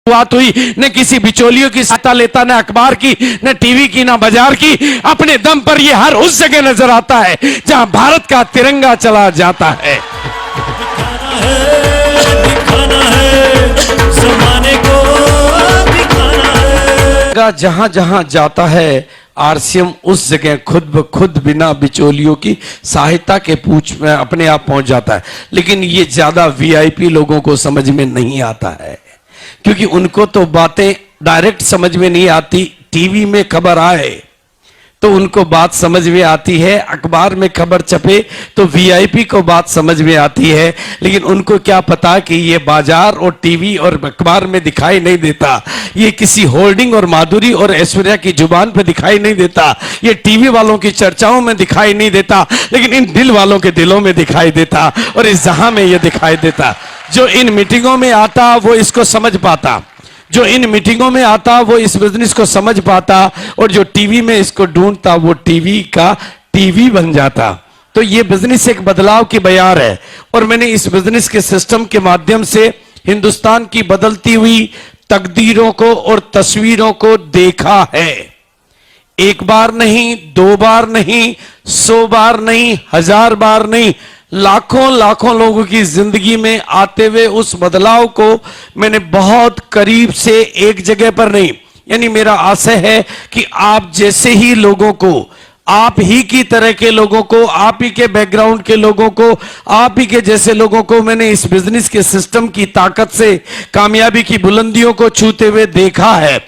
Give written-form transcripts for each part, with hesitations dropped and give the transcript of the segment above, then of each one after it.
बात हुई, न किसी बिचौलियों की सहायता लेता, न अखबार की, न टीवी की, न बाजार की। अपने दम पर ये हर उस जगह नजर आता है जहां भारत का तिरंगा चला जाता है। दिखाना है ज़माने को, दिखाना है। जहां जहां जाता है आरसीएम उस जगह खुद ब खुद बिना बिचौलियों की सहायता के पूछ में अपने आप पहुंच जाता है। लेकिन ये ज्यादा वीआईपी लोगों को समझ में नहीं आता है, क्योंकि उनको तो बातें डायरेक्ट समझ में नहीं आती। टीवी में खबर आए तो उनको बात समझ में आती है, अखबार में खबर छपे तो वीआईपी को बात समझ में आती है। लेकिन उनको क्या पता कि ये बाजार और टीवी और अखबार में दिखाई नहीं देता, ये किसी होल्डिंग और माधुरी और ऐश्वर्या की जुबान पे दिखाई नहीं देता, ये टीवी वालों की चर्चाओं में दिखाई नहीं देता, लेकिन इन दिल वालों के दिलों में दिखाई देता और इस जहां में ये दिखाई देता। जो इन मीटिंगों में आता वो इसको समझ पाता, जो इन मीटिंगों में आता वो इस बिजनेस को समझ पाता, और जो टीवी में इसको ढूंढता वो टीवी का टीवी बन जाता। तो ये बिजनेस एक बदलाव की बयार है, और मैंने इस बिजनेस के सिस्टम के माध्यम से हिंदुस्तान की बदलती हुई तकदीरों को और तस्वीरों को देखा है। एक बार नहीं, दो बार नहीं, 100 बार नहीं, 1000 बार नहीं, लाखों लाखों लोगों की जिंदगी में आते हुए उस बदलाव को मैंने बहुत करीब से एक जगह पर नहीं, यानी मेरा आशय है कि आप जैसे ही लोगों को, आप ही की तरह के लोगों को, आप ही के बैकग्राउंड के लोगों को, आप ही के जैसे लोगों को मैंने इस बिजनेस के सिस्टम की ताकत से कामयाबी की बुलंदियों को छूते हुए देखा है।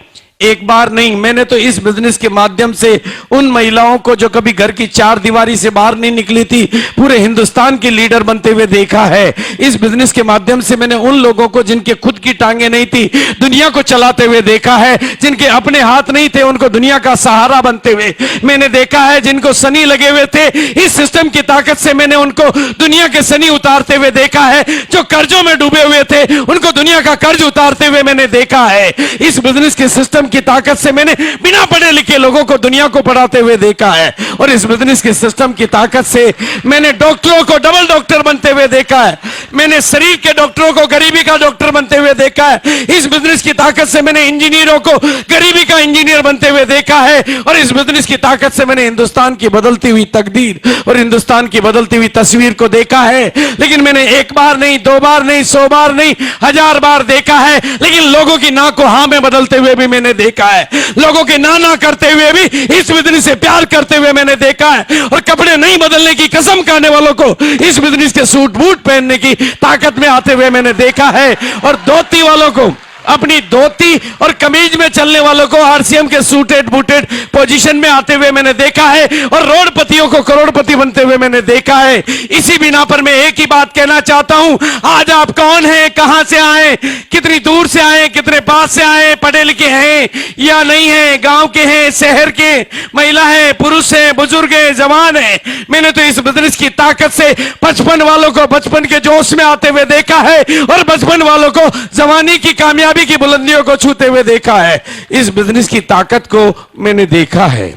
एक बार नहीं, मैंने तो इस बिजनेस के माध्यम से उन महिलाओं को जो कभी घर की चार दीवारी से बाहर नहीं निकली थी, पूरे हिंदुस्तान की लीडर बनते हुए देखा है। इस बिजनेस के माध्यम से मैंने उन लोगों को जिनके खुद की टांगे नहीं थी, दुनिया को चलाते हुए देखा है। जिनके अपने हाथ नहीं थे, उनको दुनिया का सहारा बनते हुए मैंने देखा है। जिनको सनी लगे हुए थे, इस सिस्टम की ताकत से मैंने उनको दुनिया के सनी उतारते हुए देखा है। जो कर्जों में डूबे हुए थे, उनको दुनिया का कर्ज उतारते हुए मैंने देखा है। इस बिजनेस के सिस्टम की ताकत से मैंने बिना पढ़े लिखे लोगों को दुनिया को पढ़ाते हुए देखा है, और इस बिजनेस के सिस्टम की ताकत से मैंने डॉक्टरों को डबल डॉक्टर बनते हुए देखा है। मैंने शरीर के डॉक्टरों को गरीबी का डॉक्टर बनते हुए देखा है। इस बिजनेस की ताकत से मैंने इंजीनियरों को गरीबी का इंजीनियर बनते हुए देखा है, और इस बिजनेस की ताकत से मैंने हिंदुस्तान की बदलती हुई तकदीर और हिंदुस्तान की बदलती हुई तस्वीर को देखा है। लेकिन मैंने एक बार नहीं, दो बार नहीं, 100 बार नहीं, 1000 बार देखा है। लेकिन लोगों की ना को हां में बदलते हुए भी मैंने देखा है, लोगों के ना करते हुए भी इस बिजनेस से प्यार करते हुए मैंने देखा है, और कपड़े नहीं बदलने की कसम खाने वालों को इस बिजनेस के सूट बूट पहनने की ताकत में आते हुए मैंने देखा है, और धोती वालों को, अपनी धोती और कमीज में चलने वालों को आरसीएम के सूटेड बूटेड पोजीशन में आते हुए मैंने देखा है, और रोडपतियों को करोड़पति बनते हुए मैंने देखा है। इसी बिना पर मैं एक ही बात कहना चाहता हूं, आज आप कौन हैं, कहां से आए, कितनी दूर से आए, कितने पास से आए, पढ़े लिखे हैं या नहीं हैं, गांव के हैं, शहर के, महिला है, पुरुष है, बुजुर्ग है, जवान है, मैंने तो इस बिजनेस की ताकत से 55 वालों को बचपन के जोश में आते हुए देखा है, और 55 वालों को जवानी की कामयाबी की बुलंदियों को छूते हुए देखा है। इस बिजनेस की ताकत को मैंने देखा है।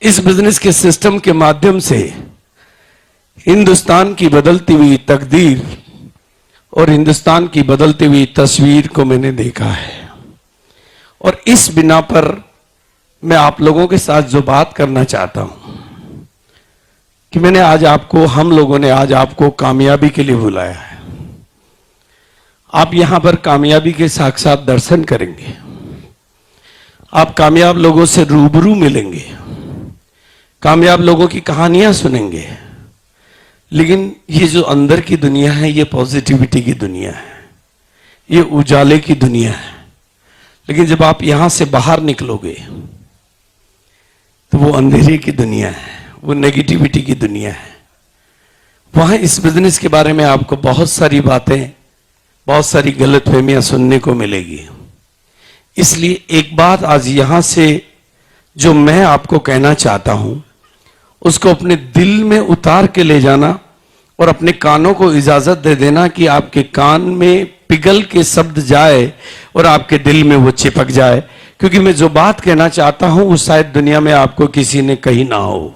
इस बिजनेस के सिस्टम के माध्यम से हिंदुस्तान की बदलती हुई तकदीर और हिंदुस्तान की बदलती हुई तस्वीर को मैंने देखा है, और इस बिना पर मैं आप लोगों के साथ जो बात करना चाहता हूं कि मैंने आज आपको, हम लोगों ने आज आपको कामयाबी के लिए बुलाया है। आप यहां पर कामयाबी के साक्षात दर्शन करेंगे, आप कामयाब लोगों से रूबरू मिलेंगे, कामयाब लोगों की कहानियां सुनेंगे। लेकिन ये जो अंदर की दुनिया है, ये पॉजिटिविटी की दुनिया है, ये उजाले की दुनिया है। लेकिन जब आप यहां से बाहर निकलोगे तो वो अंधेरे की दुनिया है, वो नेगेटिविटी की दुनिया है। वहां इस बिजनेस के बारे में आपको बहुत सारी बातें, बहुत सारी गलतफहमियां सुनने को मिलेगी। इसलिए एक बात आज यहां से जो मैं आपको कहना चाहता हूं, उसको अपने दिल में उतार के ले जाना, और अपने कानों को इजाजत दे देना कि आपके कान में पिघल के शब्द जाए और आपके दिल में वो चिपक जाए। क्योंकि मैं जो बात कहना चाहता हूं वो शायद दुनिया में आपको किसी ने कही ना हो।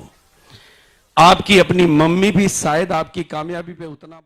आपकी अपनी मम्मी भी शायद आपकी कामयाबी पे उतना